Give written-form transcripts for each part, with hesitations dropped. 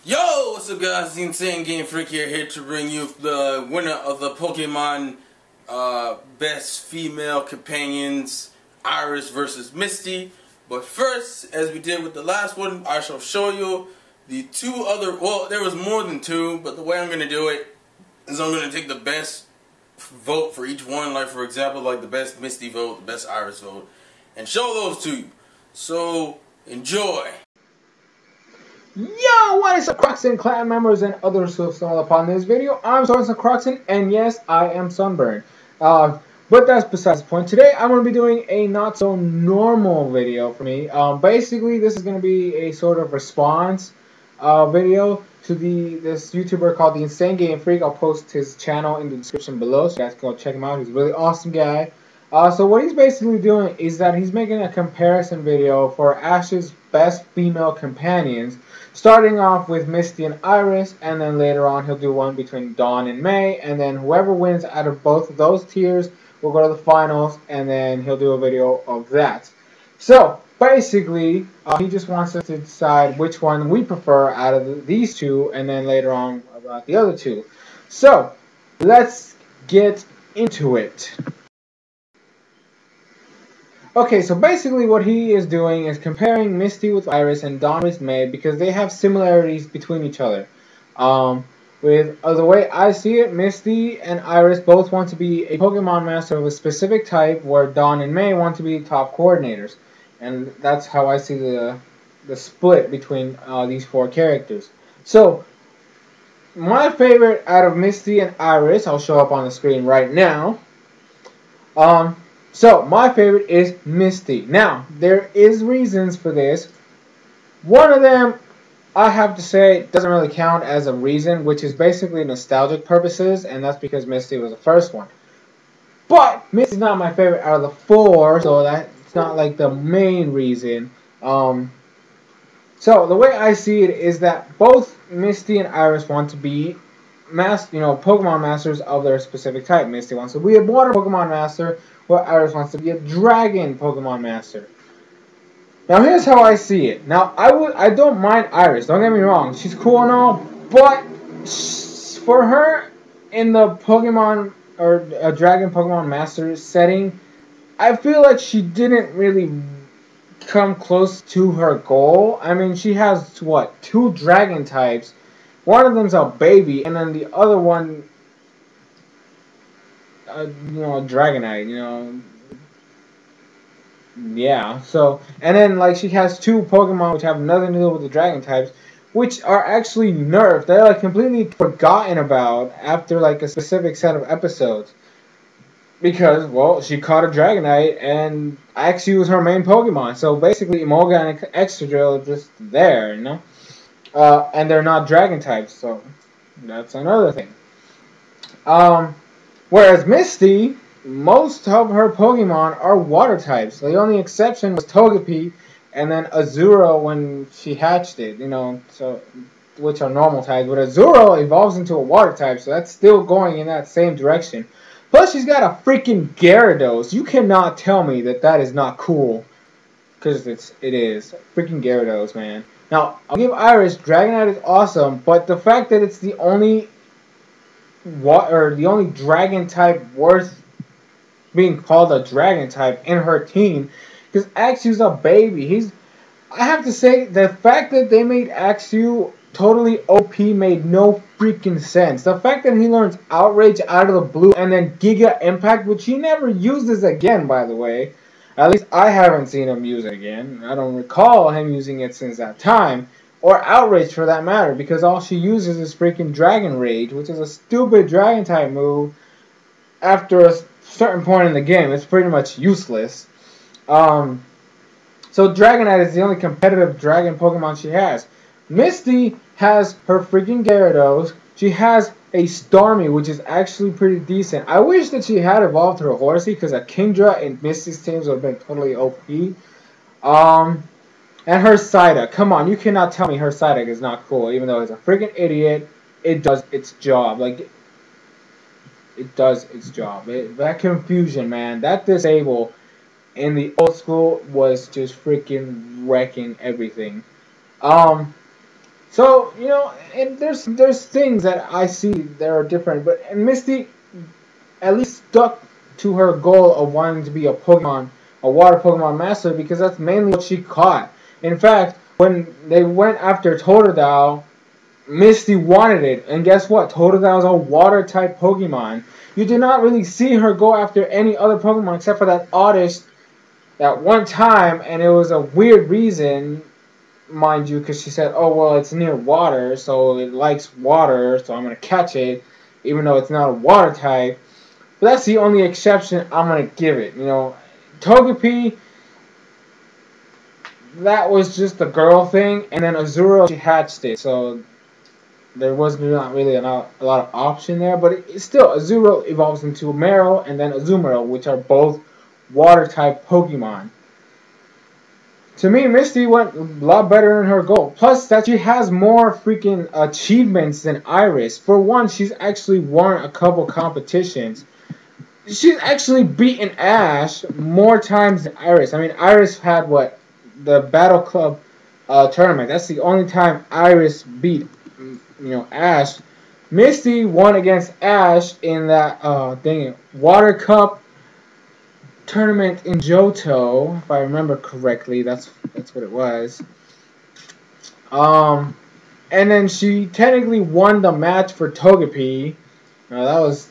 Yo, what's up guys, the Insane Game Freak here to bring you the winner of the Pokemon Best Female Companions, Iris versus Misty. But first, as we did with the last one, I shall show you the two other, well, there was more than two, but the way I'm going to do it is I'm going to take the best vote for each one, like for example, like the best Misty vote, the best Iris vote, and show those to you. So, enjoy! Yo, what is up, Croxon clan members and others who have stumbled upon this video? I'm Sorensen Croxon, and yes, I am sunburned. But that's besides the point. Today, I'm going to be doing a not-so-normal video for me. Basically, this is going to be a sort of response video to this YouTuber called the Insane Game Freak. I'll post his channel in the description below, so you guys can go check him out. He's a really awesome guy. So what he's basically doing is that he's making a comparison video for Ash's best female companions, starting off with Misty and Iris, and then later on he'll do one between Dawn and May, and then whoever wins out of both of those tiers will go to the finals, and then he'll do a video of that. So basically, he just wants us to decide which one we prefer out of these two, and then later on about the other two. So let's get into it. Okay, so basically what he is doing is comparing Misty with Iris and Dawn with May because they have similarities between each other. With the way I see it, Misty and Iris both want to be a Pokemon Master of a specific type, where Dawn and May want to be top coordinators. And that's how I see the split between these four characters. So, my favorite out of Misty and Iris, I'll show up on the screen right now. So, my favorite is Misty. Now, there is reasons for this. One of them, I have to say, doesn't really count as a reason, which is basically nostalgic purposes, and that's because Misty was the first one. But, Misty's not my favorite out of the four, so that's not like the main reason. So, the way I see it is that both Misty and Iris want to be Pokemon Masters of their specific type. Misty wants to be a Water Pokemon Master, where Iris wants to be a Dragon Pokemon Master. Now here's how I see it. Now I don't mind Iris, don't get me wrong, she's cool and all, but for her in the Pokemon or a Dragon Pokemon Master setting, I feel like she didn't really come close to her goal. I mean, she has what, 2 Dragon types. One of them's a baby, and then the other one, Dragonite, Yeah, so, and then, like, she has 2 Pokemon which have nothing to do with the Dragon types, which are actually nerfed. They're, like, completely forgotten about after, like, a specific set of episodes. Because, well, she caught a Dragonite, and Axew was her main Pokemon. So, basically, Emolga and Excadrill are just there, and they're not Dragon types, so that's another thing. Whereas Misty, most of her Pokemon are water types. The only exception was Togepi and then Azuro when she hatched it, so which are normal types. But Azuro evolves into a water type, so that's still going in that same direction. Plus, she's got a freaking Gyarados. You cannot tell me that that is not cool, because it is. Freaking Gyarados, man. Now, I'll give Iris, Dragonite is awesome, but the fact that it's the only Dragon type worth being called a Dragon type in her team, because Axew's a baby. I have to say, the fact that they made Axew totally OP made no freaking sense. The fact that he learns Outrage out of the blue and then Giga Impact, which he never uses again, by the way. At least I haven't seen him use it again. I don't recall him using it since that time. Or Outrage for that matter, because all she uses is freaking Dragon Rage, which is a stupid Dragon type move. After a certain point in the game, it's pretty much useless. So Dragonite is the only competitive Dragon Pokemon she has. Misty has her freaking Gyarados. She has a Starmie, which is actually pretty decent. I wish that she had evolved her Horsey, because a Kingdra in Misty's teams would have been totally OP. And her Psyduck. Come on, you cannot tell me her Psyduck is not cool, even though it's a freaking idiot. It does its job. Like, it does its job. That confusion, man. That disable in the old school was just freaking wrecking everything. So, you know, and there's things that I see that are different, but and Misty at least stuck to her goal of wanting to be a water Pokemon master, because that's mainly what she caught. In fact, when they went after Totodile, Misty wanted it, and guess what? Totodile is a water type Pokemon. You did not really see her go after any other Pokemon except for that Oddish that one time, and it was a weird reason, mind you, because she said, "Oh well, it's near water, so it likes water, so I'm gonna catch it, even though it's not a water type." But that's the only exception I'm gonna give it. You know, Togepi, that was just a girl thing, and then Azuro, she hatched it, so there was not really a lot of option there. But it's still, Azuro evolves into Meryl and then Azumarill, which are both water type Pokemon. To me, Misty went a lot better in her goal. Plus, that she has more freaking achievements than Iris. For one, she's actually won a couple competitions. She's actually beaten Ash more times than Iris. I mean, Iris had what? The Battle Club tournament. That's the only time Iris beat, Ash. Misty won against Ash in that Water Cup tournament in Johto, if I remember correctly. That's what it was. And then she technically won the match for Togepi. That was,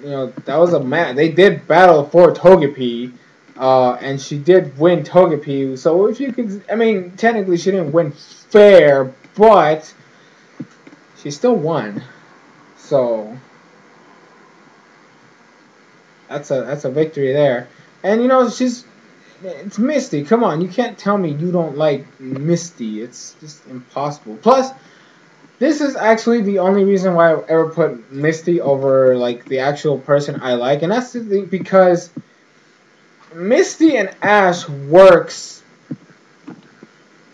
that was a match. They did battle for Togepi, and she did win Togepi. So if you could, I mean, technically she didn't win fair, but she still won. So that's a victory there. And it's Misty. Come on, you can't tell me you don't like Misty. It's just impossible. Plus, this is actually the only reason why I ever put Misty over like the actual person I like, and that's because Misty and Ash works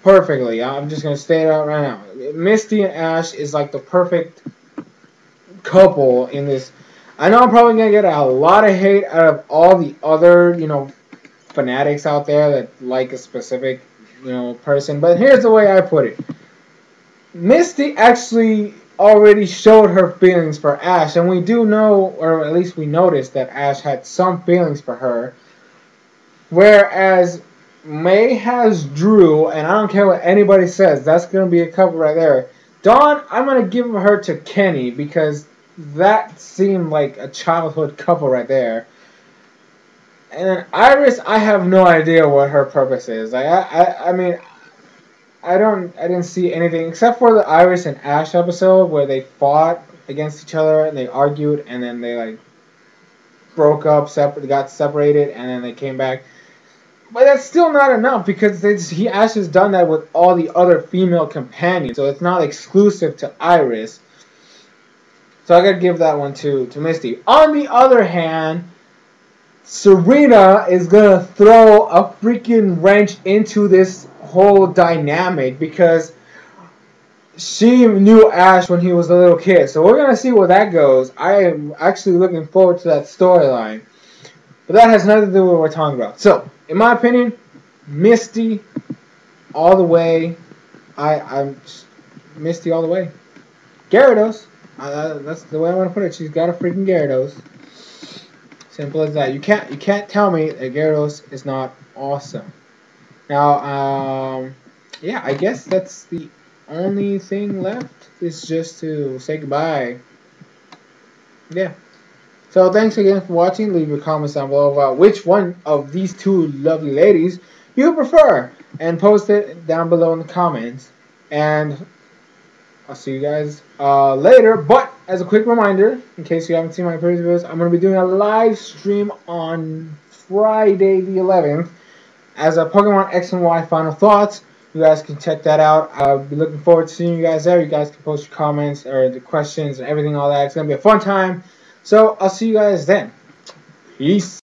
perfectly. I'm just gonna state it out right now. Misty and Ash is like the perfect couple in this. I know I'm probably gonna get a lot of hate out of all the other, fanatics out there that like a specific, person. But here's the way I put it. Misty actually already showed her feelings for Ash, and we do know, or at least we noticed, that Ash had some feelings for her. Whereas May has Drew, and I don't care what anybody says, that's going to be a couple right there. Dawn, I'm going to give her to Kenny, because that seemed like a childhood couple right there. And then Iris, I have no idea what her purpose is. Like, I mean, I didn't see anything except for the Iris and Ash episode where they fought against each other and they argued and then they like broke up, got separated, and then they came back. But that's still not enough, because Ash has done that with all the other female companions, so it's not exclusive to Iris. So I gotta give that one to Misty. On the other hand, Serena is gonna throw a freaking wrench into this whole dynamic, because she knew Ash when he was a little kid. So we're gonna see where that goes. I am actually looking forward to that storyline. But that has nothing to do with what we're talking about. So, in my opinion, Misty all the way. I'm Misty all the way. Gyarados. That's the way I want to put it. She's got a freaking Gyarados. Simple as that. You can't tell me that Gyarados is not awesome. Now, yeah, I guess that's the only thing left is just to say goodbye. Yeah. So thanks again for watching. Leave your comments down below about which one of these two lovely ladies you prefer, and post it down below in the comments. And I'll see you guys later. But as a quick reminder, in case you haven't seen my previous videos, I'm going to be doing a live stream on Friday the 11th as a Pokemon X and Y Final Thoughts. You guys can check that out. I'll be looking forward to seeing you guys there. You guys can post your comments or the questions and everything, all that. It's going to be a fun time. So I'll see you guys then. Peace.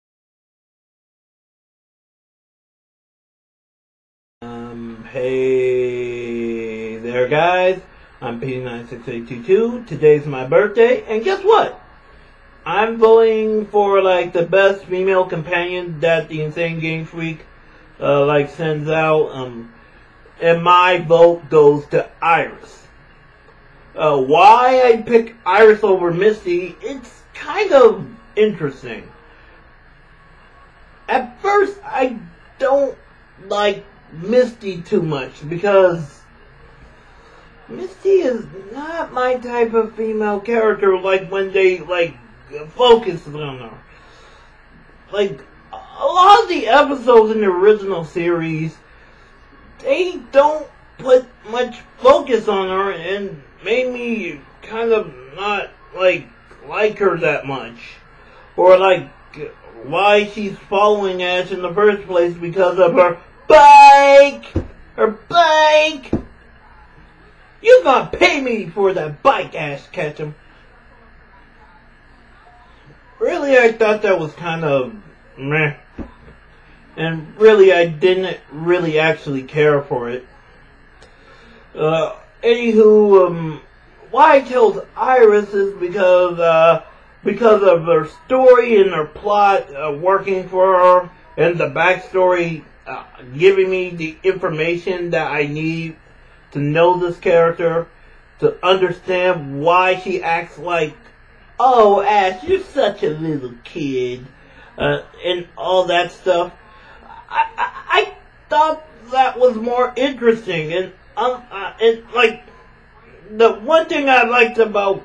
Hey there, guys. I'm P96822. Today's my birthday, and guess what? I'm voting for like the best female companion that the Insane Game Freak sends out. and my vote goes to Iris. Why I pick Iris over Misty, it's kind of interesting. At first, I don't like Misty too much because Misty is not my type of female character, like when they, like, focus on her. Like, a lot of the episodes in the original series, they don't put much focus on her and made me kind of not, like her that much. Or, like, why she's following Ash in the first place because of her bike! Her bike! You gonna pay me for that bike, Ash Ketchum. Really, I thought that was kind of meh. And really, I didn't really actually care for it. Anywho, why I chose Iris is because of her story and her plot working for her, and the backstory giving me the information that I need to know this character, to understand why she acts like, oh, Ash, you're such a little kid, and all that stuff. I thought that was more interesting, and like, the one thing I liked about,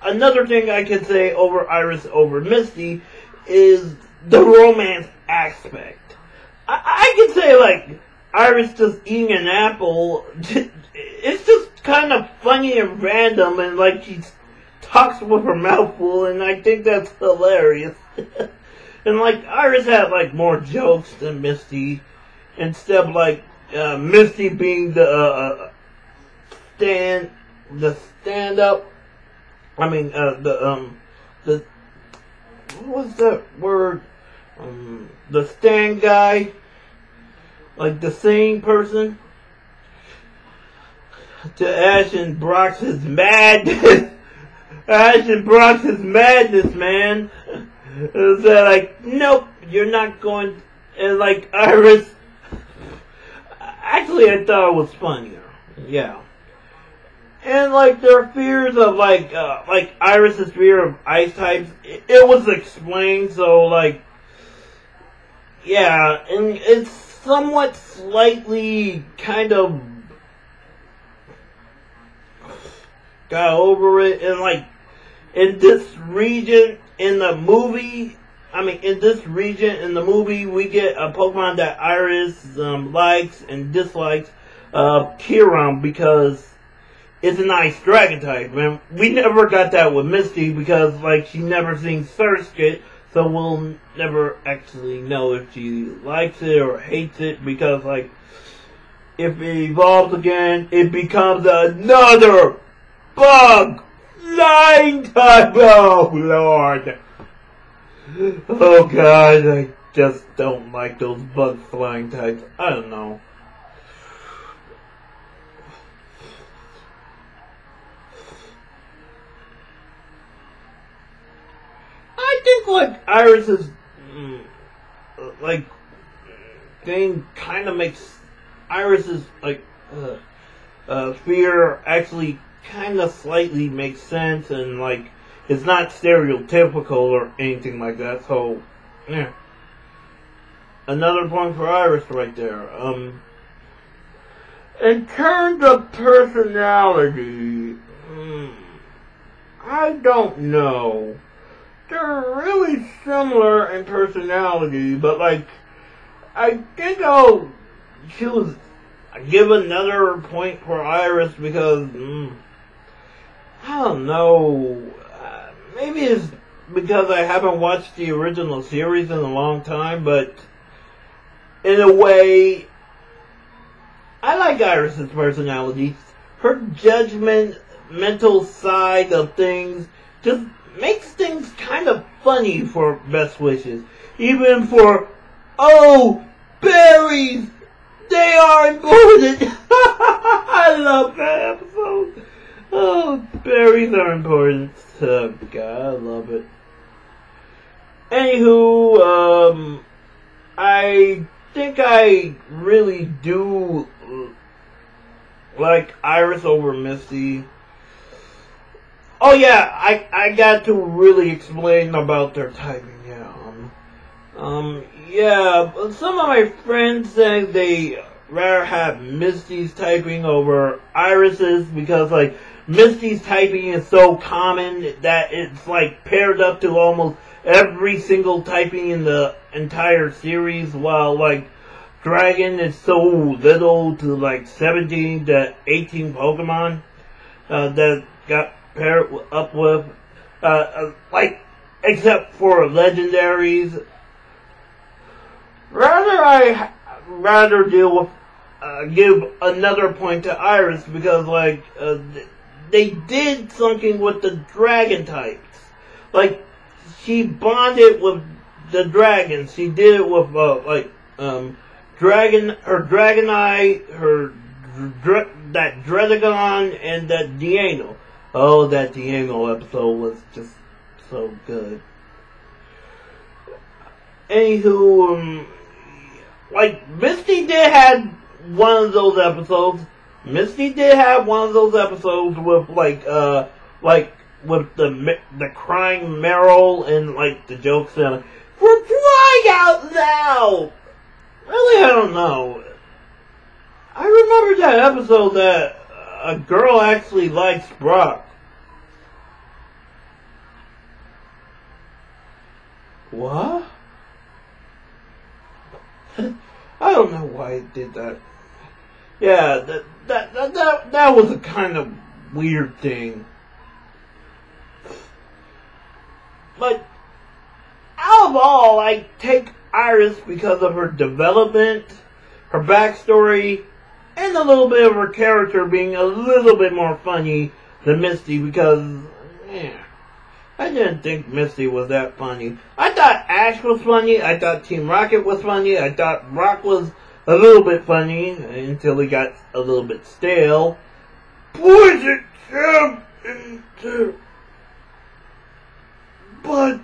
another thing I could say over Iris over Misty is the romance aspect. I could say, like, Iris just eating an apple, it's just kind of funny and random, and like she talks with her mouth full, and I think that's hilarious. And like Iris had like more jokes than Misty, instead of like Misty being the stand up. I mean the what was that word? The stand guy. Like the same person to Ash and Brock's madness. Ash and Brock's madness, man. Is that like, nope, you're not going. And like Iris, actually, I thought it was funnier. Yeah. And like their fears of like Iris's fear of ice types, it was explained. So like, yeah, and it's somewhat slightly kind of got over it, and like in this region in the movie, we get a Pokemon that Iris likes and dislikes, Kiram, because it's an ice dragon type, and we never got that with Misty because like she never seen Surskit. So we'll never actually know if she likes it or hates it, because like if it evolves again, it becomes another bug flying type. Oh Lord! Oh God! I just don't like those bug flying types. I don't know. I think like Iris's like thing kind of makes Iris's like fear actually kind of slightly makes sense, and like it's not stereotypical or anything like that. So yeah, another point for Iris right there. In terms of personality, I don't know. They're really similar in personality, but like, I think I'll give another point for Iris because, I don't know, maybe it's because I haven't watched the original series in a long time, but in a way, I like Iris's personality. Her judgmental side of things just makes things kind of funny for Best Wishes. Even for, oh, berries! They are important! I love that episode. Oh, berries are important. Oh, God, I love it. Anywho, I think I really do like Iris over Misty. Oh yeah, I got to really explain about their typing. Yeah, but some of my friends say they rather have Misty's typing over Iris's because, like, Misty's typing is so common that it's, like, paired up to almost every single typing in the entire series, while, like, Dragon is so little to, like, 17 to 18 Pokemon that got paired up with, like, except for legendaries. Rather deal with, give another point to Iris because, like, they did something with the dragon types. Like, she bonded with the dragons. She did it with, her Dragonite, that Dredagon, and that Diano. Oh, that Diano episode was just so good. Anywho, like, Misty did have one of those episodes. Misty did have one of those episodes with, with the crying Meryl and, like, the jokes and, we're crying out loud! Really, I don't know. I remember that episode that a girl actually likes Brock. What? I don't know why it did that. Yeah, that was a kind of weird thing. But out of all, I take Iris because of her development, her backstory, and a little bit of her character being a little bit more funny than Misty because, yeah, I didn't think Misty was that funny. I thought Ash was funny, I thought Team Rocket was funny, I thought Brock was a little bit funny until he got a little bit stale. Poison jump into... But,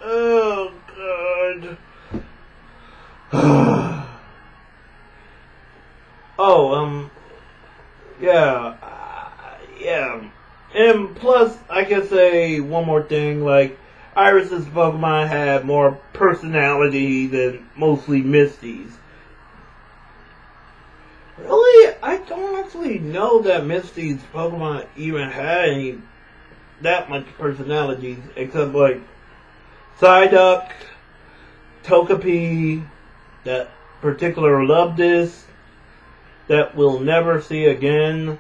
oh god. Yeah. And plus, I can say one more thing, like, Iris's Pokemon had more personality than mostly Misty's. Really, I don't actually know that Misty's Pokemon even had that much personalities, except, like, Psyduck, Togepi, that particular Lubdis, that we'll never see again.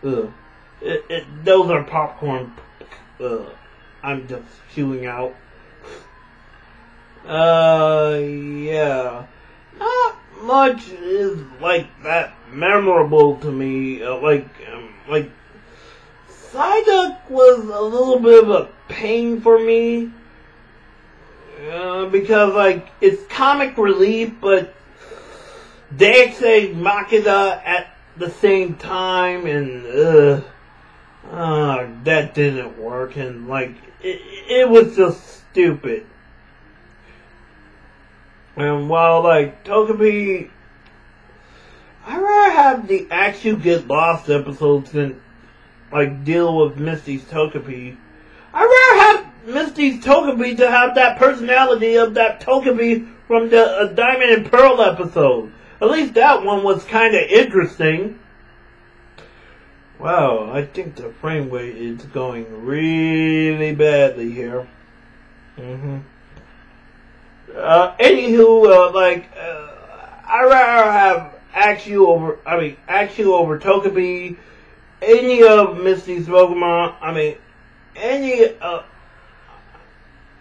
Ugh. Those are popcorn. I'm just chewing out. Yeah. Not much is like that memorable to me. Like Psyduck was a little bit of a pain for me. Because, like, it's comic relief, but Dex Machina at the same time, and, that didn't work, and, like, it was just stupid. And while, like, Togepi, I'd rather have the Axe You Get Lost episodes than, like, deal with Misty's Togepi. I'd rather have Misty's Togepi to have that personality of that Togepi from the Diamond and Pearl episode. At least that one was kind of interesting. Wow, I think the frame rate is going really badly here. Anywho, I'd rather have Axe You over Togepi, any of Misty's Pokemon,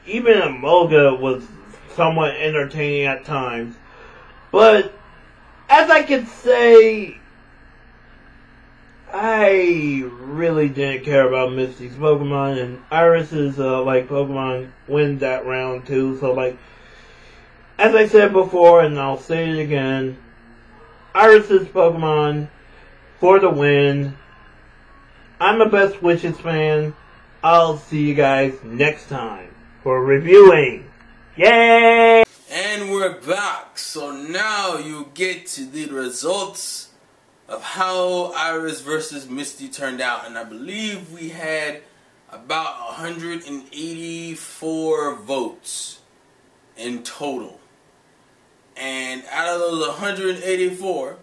even Emolga was somewhat entertaining at times. But, as I could say, I really didn't care about Misty's Pokemon, and Iris's, Pokemon win that round too, so, like, as I said before, and I'll say it again, Iris's Pokemon for the win. I'm a Best Wishes fan. I'll see you guys next time for reviewing. Yay! And And we're back. So now you get to the results of how Iris versus Misty turned out. And I believe we had about 184 votes in total. And out of those 184,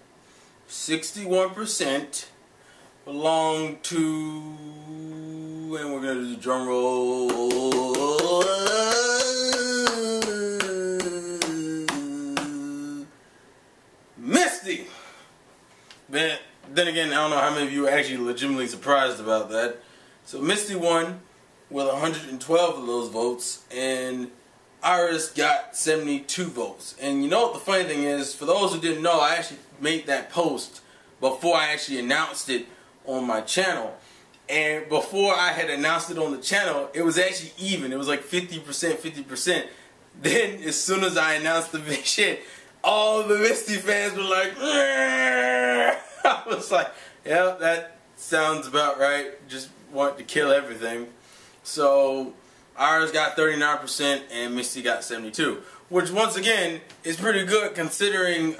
61% belong to, and we're going to do the drum roll, Misty. But then again, I don't know how many of you are actually legitimately surprised about that. So Misty won with 112 of those votes, and Iris got 72 votes. And you know what the funny thing is, for those who didn't know, I actually made that post before I actually announced it on my channel. And before I had announced it on the channel, it was actually even. It was like 50%, 50%. Then as soon as I announced the big shit, all the Misty fans were like, I was like, yeah, that sounds about right. Just want to kill everything. So Iris got 39% and Misty got 72%, which once again is pretty good considering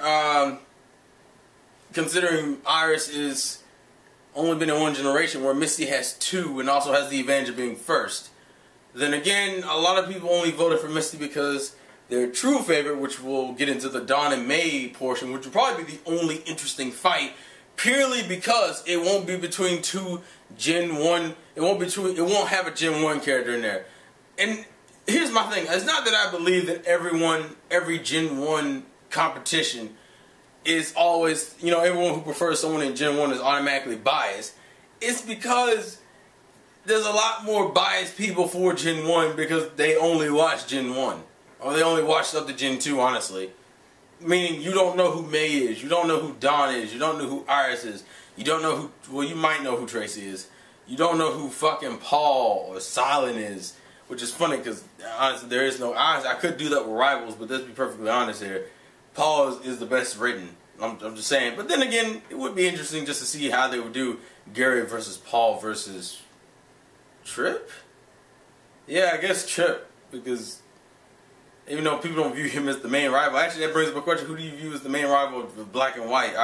considering Iris is only been in one generation, where Misty has two and also has the advantage of being first. Then again, a lot of people only voted for Misty because their true favorite, which we'll get into the Dawn and May portion, which will probably be the only interesting fight, purely because it won't be between two Gen 1. It won't have a Gen 1 character in there. And here's my thing. It's not that I believe that every Gen 1 competition is always, you know, everyone who prefers someone in Gen 1 is automatically biased. It's because there's a lot more biased people for Gen 1 because they only watch Gen 1. Or they only watched up to Gen 2, honestly. Meaning, you don't know who May is. You don't know who Dawn is. You don't know who Iris is. You don't know who... Well, you might know who Tracy is. You don't know who fucking Paul or Silent is. Which is funny, because, honestly, there is no... Honestly, I could do that with Rivals, but let's be perfectly honest here. Paul is the best written. I'm just saying. But then again, it would be interesting just to see how they would do Gary versus Paul versus... Trip? Yeah, I guess Trip. Because... even though people don't view him as the main rival. Actually, that brings up a question. Who do you view as the main rival of Black and White?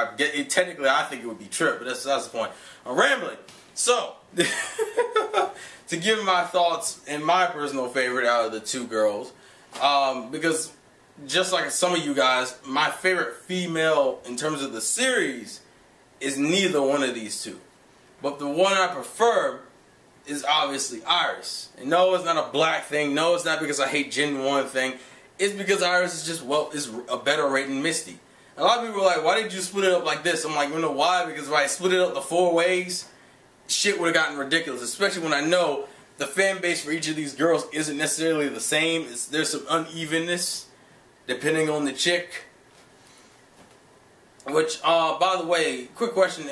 Technically, I think it would be Trip, but that's the point. I'm rambling. So, to give my thoughts and my personal favorite out of the two girls, because just like some of you guys, my favorite female in terms of the series is neither one of these two. But the one I prefer is obviously Iris. And no, it's not a black thing. No, it's not because I hate Gen 1 thing. It's because Iris is just, well, is a better rating Misty. A lot of people are like, why did you split it up like this? I'm like, you know why? Because if I split it up the 4 ways, shit would have gotten ridiculous. Especially when I know the fan base for each of these girls isn't necessarily the same. There's some unevenness depending on the chick. Which, by the way, quick question.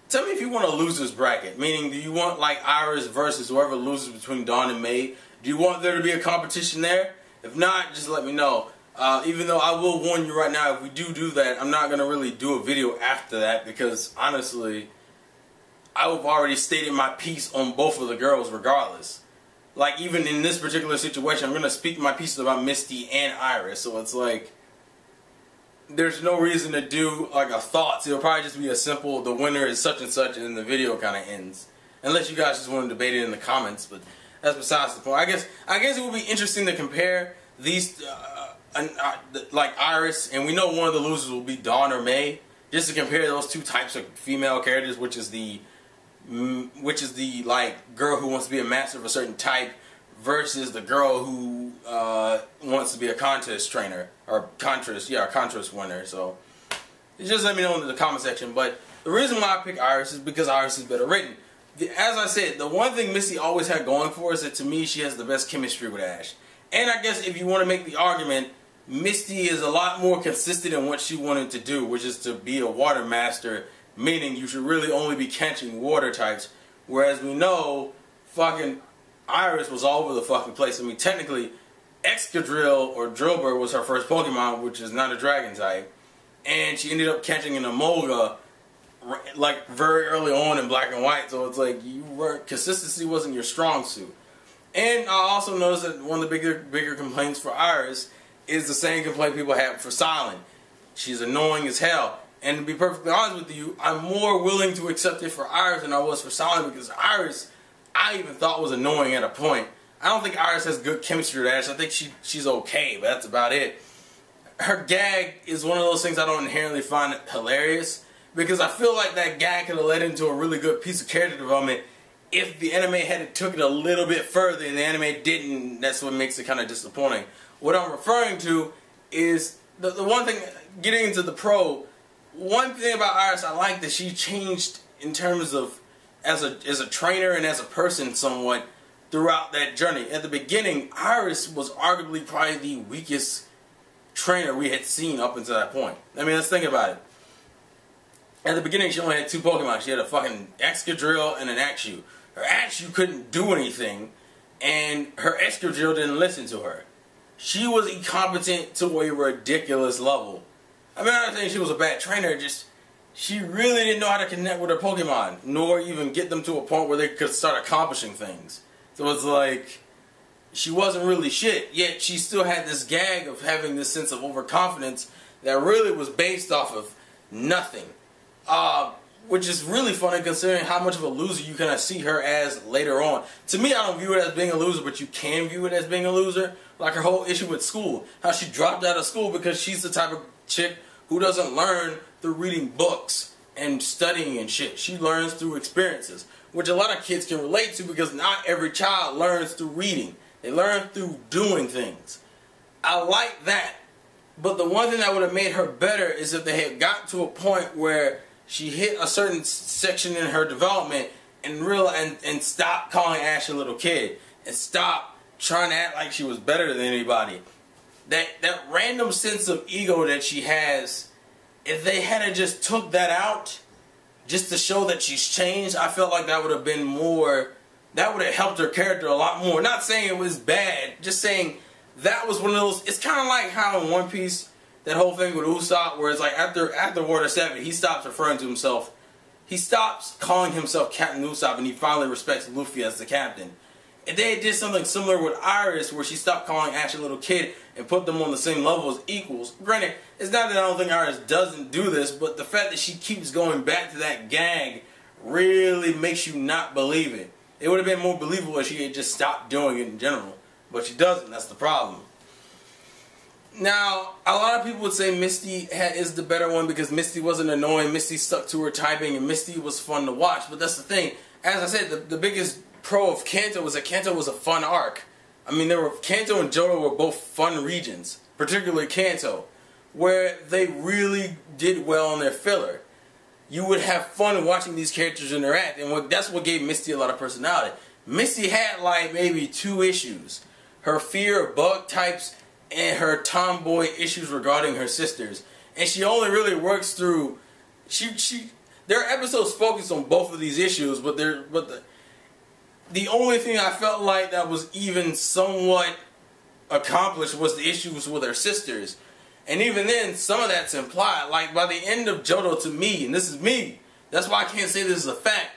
Tell me if you want a loser's bracket. Meaning, do you want like Iris versus whoever loses between Dawn and May? Do you want there to be a competition there? If not, just let me know. Even though I will warn you right now, if we do that, I'm not going to really do a video after that because, honestly, I have already stated my piece on both of the girls regardless. Like, even in this particular situation, I'm going to speak my pieces about Misty and Iris. So it's like, there's no reason to do like a thoughts. It'll probably just be a simple, the winner is such and such, and then the video kind of ends. Unless you guys just want to debate it in the comments, but that's besides the point. I guess it would be interesting to compare these, like Iris, and we know one of the losers will be Dawn or May, just to compare those two types of female characters, which is the like girl who wants to be a master of a certain type versus the girl who wants to be a contest trainer or contest winner. So just let me know in the comment section. But the reason why I pick Iris is because Iris is better written. As I said, the one thing Misty always had going for is that to me she has the best chemistry with Ash. And I guess if you want to make the argument, Misty is a lot more consistent in what she wanted to do, which is to be a water master, meaning you should really only be catching water types. Whereas we know fucking Iris was all over the fucking place. I mean, technically, Excadrill or Drillbur was her first Pokemon, which is not a dragon type. And she ended up catching an Emolga like very early on in Black and White. So it's like consistency wasn't your strong suit. And I also noticed that one of the bigger complaints for Iris is the same complaint people have for Silent. She's annoying as hell. And to be perfectly honest with you, I'm more willing to accept it for Iris than I was for Silent, because Iris, I even thought was annoying at a point. I don't think Iris has good chemistry with Ash. I think she's okay, but that's about it. Her gag is one of those things I don't inherently find hilarious, because I feel like that gag could have led into a really good piece of character development if the anime had took it a little bit further, and the anime didn't. That's what makes it kind of disappointing. What I'm referring to is the one thing, getting into the pro, one thing about Iris I like that she changed in terms of as a trainer and as a person somewhat throughout that journey. At the beginning, Iris was arguably probably the weakest trainer we had seen up until that point. I mean, let's think about it. At the beginning, she only had 2 Pokemon. She had a fucking Excadrill and an Axew. Her Axew couldn't do anything, and her Excadrill didn't listen to her. She was incompetent to a ridiculous level. I mean, I'm not saying she was a bad trainer, just she really didn't know how to connect with her Pokemon, nor even get them to a point where they could start accomplishing things. So it's like, she wasn't really shit, yet she still had this gag of having this sense of overconfidence that really was based off of nothing. Which is really funny considering how much of a loser you kind of see her as later on. To me, I don't view it as being a loser, but you can view it as being a loser. Like her whole issue with school. How she dropped out of school because she's the type of chick who doesn't learn through reading books and studying and shit. She learns through experiences, which a lot of kids can relate to, because not every child learns through reading. They learn through doing things. I like that. But the one thing that would have made her better is if they had got to a point where she hit a certain section in her development and stopped calling Ash a little kid and stopped trying to act like she was better than anybody. That random sense of ego that she has, if they had just took that out just to show that she's changed, I felt like that would have been more, that would have helped her character a lot more. Not saying it was bad, just saying that was one of those, it's kind of like how in One Piece, that whole thing with Usopp, where it's like after Water 7, he stops referring to himself. He stops calling himself Captain Usopp, and he finally respects Luffy as the captain. And they did something similar with Iris, where she stopped calling Ash a little kid and put them on the same level as equals. Granted, it's not that I don't think Iris doesn't do this, but the fact that she keeps going back to that gag really makes you not believe it. It would have been more believable if she had just stopped doing it in general. But she doesn't, that's the problem. Now, a lot of people would say Misty is the better one because Misty wasn't annoying, Misty stuck to her typing, and Misty was fun to watch. But that's the thing. As I said, the biggest pro of Kanto was that Kanto was a fun arc. I mean, Kanto and Johto were both fun regions, particularly Kanto, where they really did well on their filler. You would have fun watching these characters interact, and that's what gave Misty a lot of personality. Misty had like maybe 2 issues. Her fear of bug types and her tomboy issues regarding her sisters. And she only really works through, there are episodes focused on both of these issues, but the only thing I felt like that was even somewhat accomplished was the issues with her sisters. And even then, some of that's implied. Like by the end of Johto, to me, and this is me, that's why I can't say this is a fact,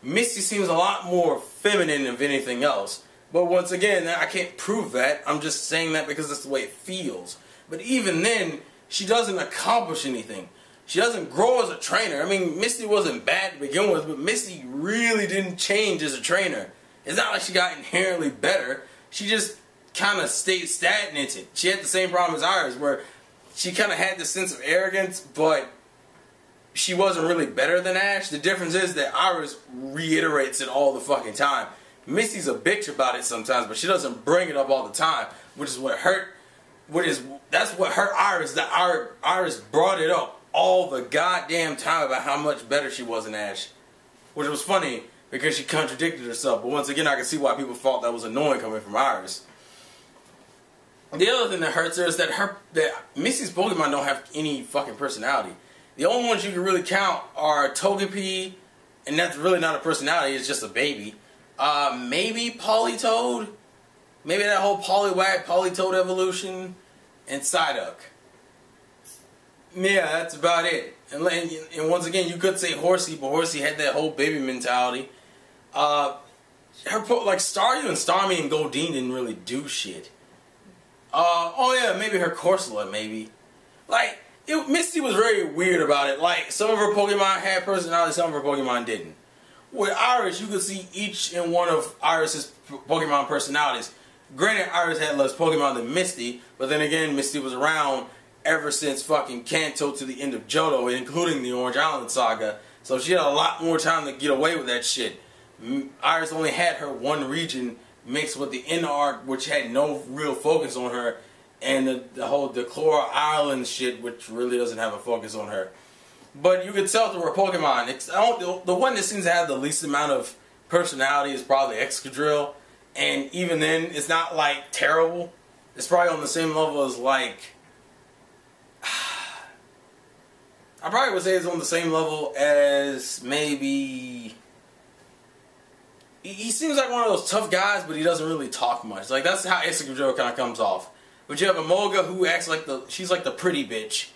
Misty seems a lot more feminine than anything else. But once again, I can't prove that. I'm just saying that because that's the way it feels. But even then, she doesn't accomplish anything. She doesn't grow as a trainer. I mean, Misty wasn't bad to begin with, but Misty really didn't change as a trainer. It's not like she got inherently better. She just kind of stayed stagnated. She had the same problem as Iris, where she kind of had this sense of arrogance, but she wasn't really better than Ash. The difference is that Iris reiterates it all the fucking time. Misty's a bitch about it sometimes, but she doesn't bring it up all the time, which is what hurt. That's what hurt Iris. That Iris brought it up all the goddamn time about how much better she was than Ash, which was funny because she contradicted herself. But once again, I can see why people thought that was annoying coming from Iris. The other thing that hurts her is that Misty's Pokemon don't have any fucking personality. The only ones you can really count are Togepi, and that's really not a personality. It's just a baby. Maybe Politoed, maybe that whole Poliwag, Politoed evolution, and Psyduck. Yeah, that's about it. And once again, you could say Horsey, but Horsey had that whole baby mentality. Like Staryu and Starmie and Goldeen didn't really do shit. Oh yeah, maybe her Corsola, maybe. Like, Misty was very weird about it. Like, some of her Pokemon had personality, some of her Pokemon didn't. With Iris, you could see each and one of Iris's Pokemon personalities. Granted, Iris had less Pokemon than Misty, but then again, Misty was around ever since fucking Kanto to the end of Johto, including the Orange Island saga. So she had a lot more time to get away with that shit. Iris only had her one region mixed with the inner arc, which had no real focus on her, and the whole Declora Island shit, which really doesn't have a focus on her. But you could tell through her Pokemon. The one that seems to have the least amount of personality is probably Excadrill. And even then, it's not like terrible. It's probably on the same level as like... I probably would say it's on the same level as maybe... He seems like one of those tough guys, but he doesn't really talk much. Like, that's how Excadrill kind of comes off. But you have Emolga, who acts like she's like the pretty bitch.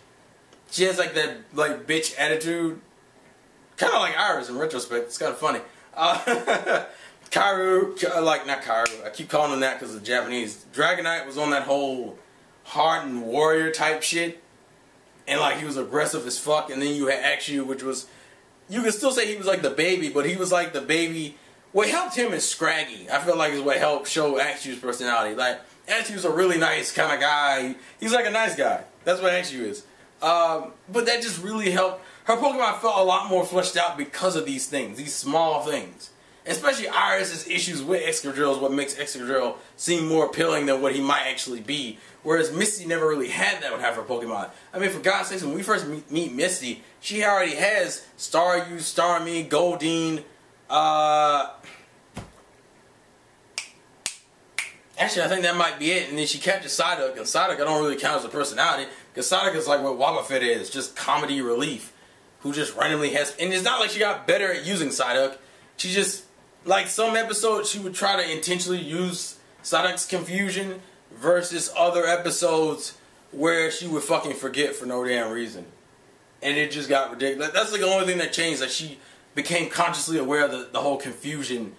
She has like that like bitch attitude. Kind of like Iris in retrospect. It's kind of funny. Kairu, not Kairu. I keep calling him that because of Japanese. Dragonite was on that whole hardened warrior type shit. And like he was aggressive as fuck. And then you had Axew, which was... You could still say he was like the baby, but he was like the baby... What helped him is Scraggy. I feel like is what helped show Axew's personality. Like, Axew's a really nice kind of guy. He's like a nice guy. That's what Axew is. But that just really helped. Her Pokemon felt a lot more fleshed out because of these things. These small things. Especially Iris' issues with Excadrill is what makes Excadrill seem more appealing than what he might actually be. Whereas Misty never really had that with half her Pokemon. I mean, for God's sakes, when we first meet Misty, she already has Staryu, Starmie, Goldeen, actually, I think that might be it. And then she catches Psyduck, and Psyduck I don't really count as a personality, because Psyduck is like what Wobbuffet is, just comedy relief, who just randomly has... And it's not like she got better at using Psyduck. She just... Like, some episodes, she would try to intentionally use Psyduck's confusion, versus other episodes where she would fucking forget for no damn reason. And it just got ridiculous. That's like the only thing that changed, that she became consciously aware of the whole confusion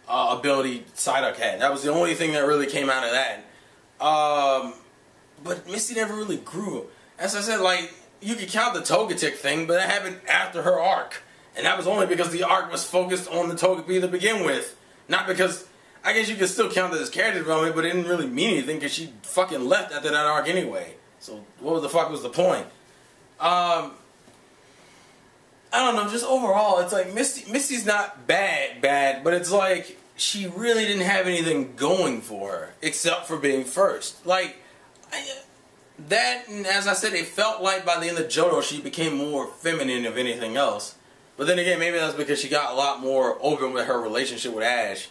ability Psyduck had. That was the only thing that really came out of that. But Misty never really grew. As I said, like, you could count the Togetic thing, but that happened after her arc. And that was only because the arc was focused on the Togepi to begin with. Not because... I guess you could still count that as character development, but it didn't really mean anything because she fucking left after that arc anyway. So what the fuck was the point? I don't know, just overall, it's like Misty's not bad, but it's like she really didn't have anything going for her except for being first. Like, that, and as I said, it felt like by the end of Johto she became more feminine of anything else. But then again, maybe that's because she got a lot more open with her relationship with Ash.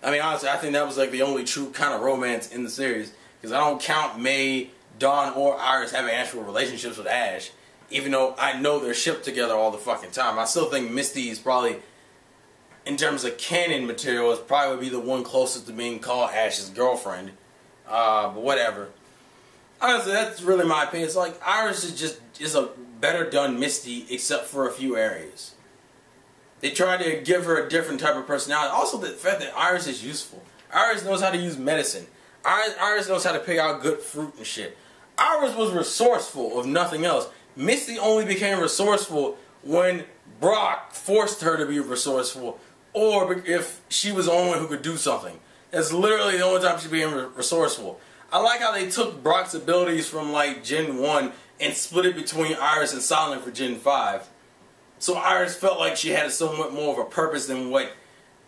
I mean, honestly, I think that was like the only true kind of romance in the series. Because I don't count May, Dawn, or Iris having actual relationships with Ash. Even though I know they're shipped together all the fucking time. I still think Misty is probably, in terms of canon material, is probably would be the one closest to being called Ash's girlfriend. But whatever. Honestly, that's really my opinion. It's like Iris is a better done Misty, except for a few areas. They tried to give her a different type of personality. Also, the fact that Iris is useful. Iris knows how to use medicine. Iris knows how to pick out good fruit and shit. Iris was resourceful, if nothing else. Misty only became resourceful when Brock forced her to be resourceful, or if she was the only one who could do something. That's literally the only time she became resourceful. I like how they took Brock's abilities from like Gen 1 and split it between Iris and Silent for Gen 5. So Iris felt like she had somewhat more of a purpose than what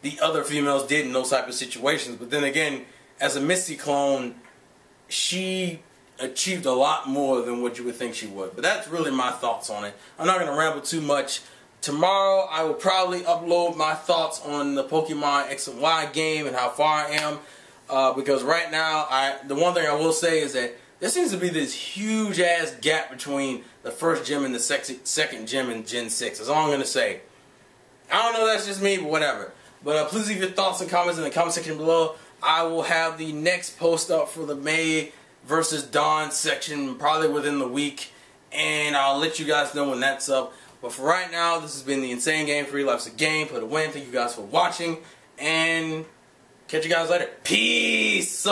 the other females did in those type of situations. But then again, as a Misty clone, she achieved a lot more than what you would think she would. But that's really my thoughts on it. I'm not going to ramble too much. Tomorrow I will probably upload my thoughts on the Pokemon X and Y game and how far I am. Because right now, the one thing I will say is that there seems to be this huge ass gap between the first gym and the second gym in Gen 6. That's all I'm going to say. I don't know if that's just me, but whatever. But please leave your thoughts and comments in the comment section below. I will have the next post up for the May versus Dawn section probably within the week. And I'll let you guys know when that's up. But for right now, this has been the Insane Game. Free Life's a Game. Put a win. Thank you guys for watching. And catch you guys later. Peace!